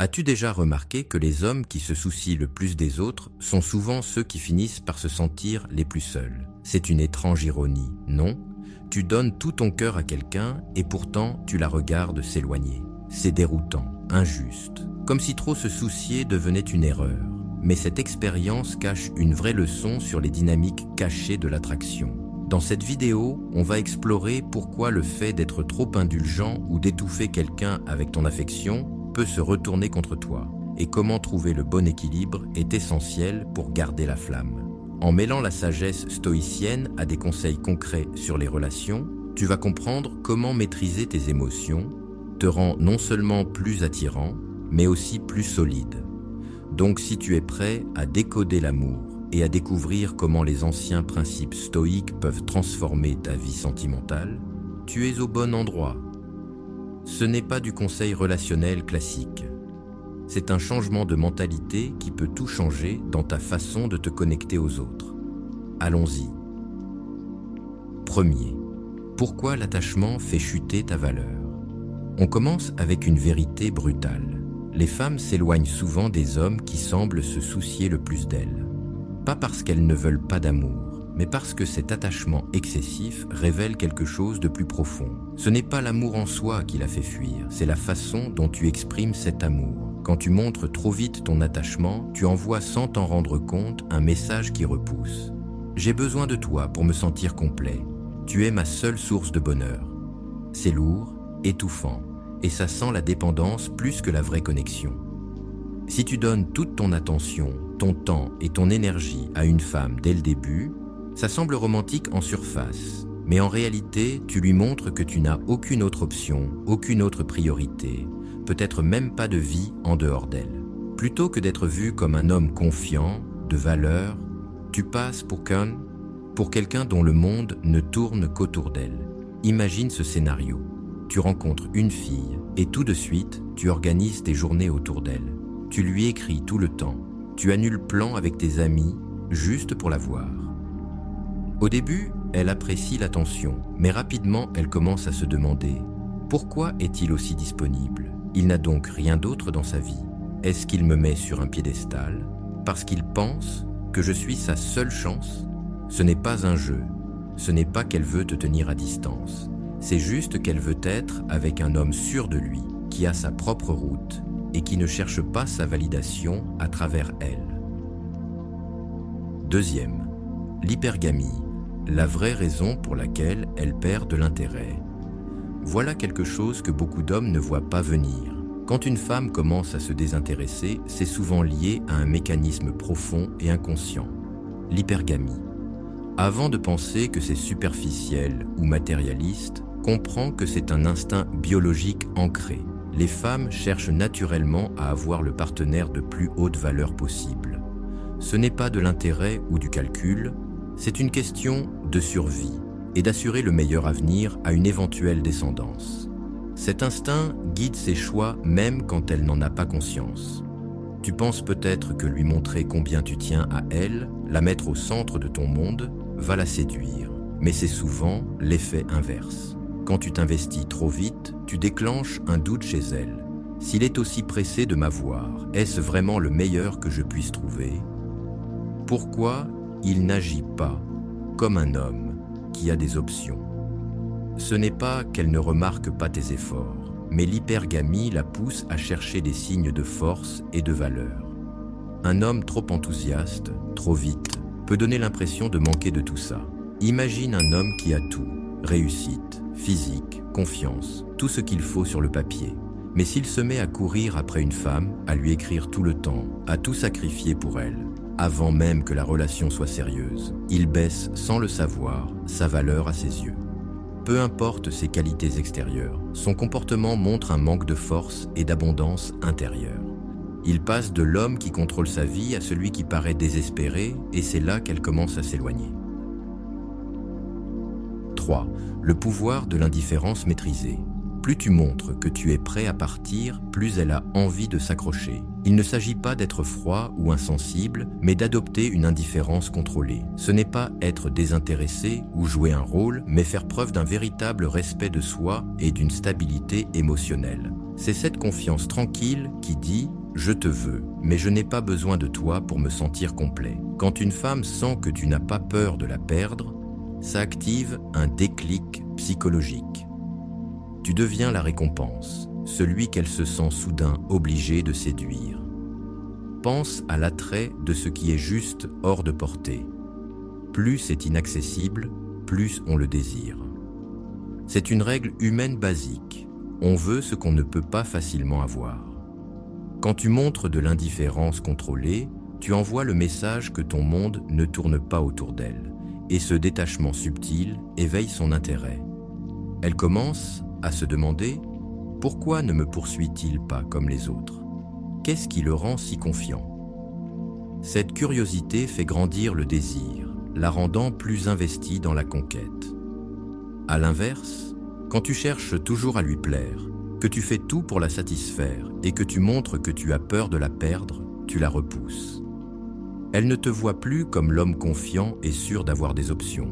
As-tu déjà remarqué que les hommes qui se soucient le plus des autres sont souvent ceux qui finissent par se sentir les plus seuls? C'est une étrange ironie, non? Tu donnes tout ton cœur à quelqu'un et pourtant tu la regardes s'éloigner. C'est déroutant, injuste, comme si trop se soucier devenait une erreur. Mais cette expérience cache une vraie leçon sur les dynamiques cachées de l'attraction. Dans cette vidéo, on va explorer pourquoi le fait d'être trop indulgent ou d'étouffer quelqu'un avec ton affection peut se retourner contre toi, et comment trouver le bon équilibre est essentiel pour garder la flamme. En mêlant la sagesse stoïcienne à des conseils concrets sur les relations, tu vas comprendre comment maîtriser tes émotions te rend non seulement plus attirant, mais aussi plus solide. Donc si tu es prêt à décoder l'amour et à découvrir comment les anciens principes stoïques peuvent transformer ta vie sentimentale, tu es au bon endroit. Ce n'est pas du conseil relationnel classique. C'est un changement de mentalité qui peut tout changer dans ta façon de te connecter aux autres. Allons-y. Premier, pourquoi l'attachement fait chuter ta valeur? On commence avec une vérité brutale. Les femmes s'éloignent souvent des hommes qui semblent se soucier le plus d'elles. Pas parce qu'elles ne veulent pas d'amour, mais parce que cet attachement excessif révèle quelque chose de plus profond. Ce n'est pas l'amour en soi qui la fait fuir, c'est la façon dont tu exprimes cet amour. Quand tu montres trop vite ton attachement, tu envoies sans t'en rendre compte un message qui repousse. J'ai besoin de toi pour me sentir complet. Tu es ma seule source de bonheur. C'est lourd, étouffant, et ça sent la dépendance plus que la vraie connexion. Si tu donnes toute ton attention, ton temps et ton énergie à une femme dès le début, ça semble romantique en surface, mais en réalité, tu lui montres que tu n'as aucune autre option, aucune autre priorité, peut-être même pas de vie en dehors d'elle. Plutôt que d'être vu comme un homme confiant, de valeur, tu passes pour quelqu'un dont le monde ne tourne qu'autour d'elle. Imagine ce scénario. Tu rencontres une fille et tout de suite, tu organises tes journées autour d'elle. Tu lui écris tout le temps. Tu annules plan avec tes amis juste pour la voir. Au début, elle apprécie l'attention, mais rapidement, elle commence à se demander « Pourquoi est-il aussi disponible? Il n'a donc rien d'autre dans sa vie. Est-ce qu'il me met sur un piédestal? Parce qu'il pense que je suis sa seule chance? Ce n'est pas un jeu. Ce n'est pas qu'elle veut te tenir à distance. C'est juste qu'elle veut être avec un homme sûr de lui, qui a sa propre route et qui ne cherche pas sa validation à travers elle. » Deuxième, l'hypergamie. La vraie raison pour laquelle elle perd de l'intérêt. Voilà quelque chose que beaucoup d'hommes ne voient pas venir. Quand une femme commence à se désintéresser, c'est souvent lié à un mécanisme profond et inconscient, l'hypergamie. Avant de penser que c'est superficiel ou matérialiste, comprends que c'est un instinct biologique ancré. Les femmes cherchent naturellement à avoir le partenaire de plus haute valeur possible. Ce n'est pas de l'intérêt ou du calcul, c'est une question de survie et d'assurer le meilleur avenir à une éventuelle descendance. Cet instinct guide ses choix même quand elle n'en a pas conscience. Tu penses peut-être que lui montrer combien tu tiens à elle, la mettre au centre de ton monde, va la séduire. Mais c'est souvent l'effet inverse. Quand tu t'investis trop vite, tu déclenches un doute chez elle. S'il est aussi pressé de m'avoir, est-ce vraiment le meilleur que je puisse trouver? Pourquoi il n'agit pas comme un homme qui a des options? Ce n'est pas qu'elle ne remarque pas tes efforts, mais l'hypergamie la pousse à chercher des signes de force et de valeur. Un homme trop enthousiaste, trop vite, peut donner l'impression de manquer de tout ça. Imagine un homme qui a tout, réussite, physique, confiance, tout ce qu'il faut sur le papier. Mais s'il se met à courir après une femme, à lui écrire tout le temps, à tout sacrifier pour elle, avant même que la relation soit sérieuse, il baisse sans le savoir sa valeur à ses yeux. Peu importe ses qualités extérieures, son comportement montre un manque de force et d'abondance intérieure. Il passe de l'homme qui contrôle sa vie à celui qui paraît désespéré, et c'est là qu'elle commence à s'éloigner. 3. Le pouvoir de l'indifférence maîtrisée. Plus tu montres que tu es prêt à partir, plus elle a envie de s'accrocher. Il ne s'agit pas d'être froid ou insensible, mais d'adopter une indifférence contrôlée. Ce n'est pas être désintéressé ou jouer un rôle, mais faire preuve d'un véritable respect de soi et d'une stabilité émotionnelle. C'est cette confiance tranquille qui dit « je te veux, mais je n'ai pas besoin de toi pour me sentir complet ». Quand une femme sent que tu n'as pas peur de la perdre, ça active un déclic psychologique. Tu deviens la récompense, celui qu'elle se sent soudain obligée de séduire. Pense à l'attrait de ce qui est juste hors de portée. Plus c'est inaccessible, plus on le désire. C'est une règle humaine basique. On veut ce qu'on ne peut pas facilement avoir. Quand tu montres de l'indifférence contrôlée, tu envoies le message que ton monde ne tourne pas autour d'elle, et ce détachement subtil éveille son intérêt. Elle commence à se demander « Pourquoi ne me poursuit-il pas comme les autres ? Qu'est-ce qui le rend si confiant ?» Cette curiosité fait grandir le désir, la rendant plus investie dans la conquête. À l'inverse, quand tu cherches toujours à lui plaire, que tu fais tout pour la satisfaire et que tu montres que tu as peur de la perdre, tu la repousses. Elle ne te voit plus comme l'homme confiant et sûr d'avoir des options,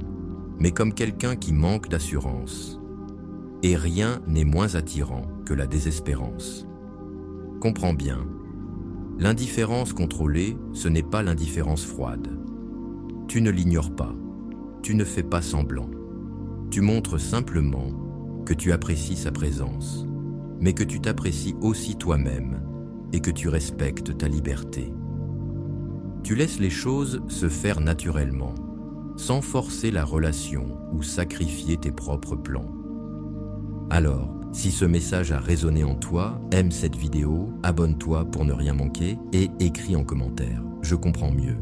mais comme quelqu'un qui manque d'assurance. Et rien n'est moins attirant que la désespérance. Comprends bien, l'indifférence contrôlée, ce n'est pas l'indifférence froide. Tu ne l'ignores pas, tu ne fais pas semblant. Tu montres simplement que tu apprécies sa présence, mais que tu t'apprécies aussi toi-même et que tu respectes ta liberté. Tu laisses les choses se faire naturellement, sans forcer la relation ou sacrifier tes propres plans. Alors, si ce message a résonné en toi, aime cette vidéo, abonne-toi pour ne rien manquer et écris en commentaire. Je comprends mieux.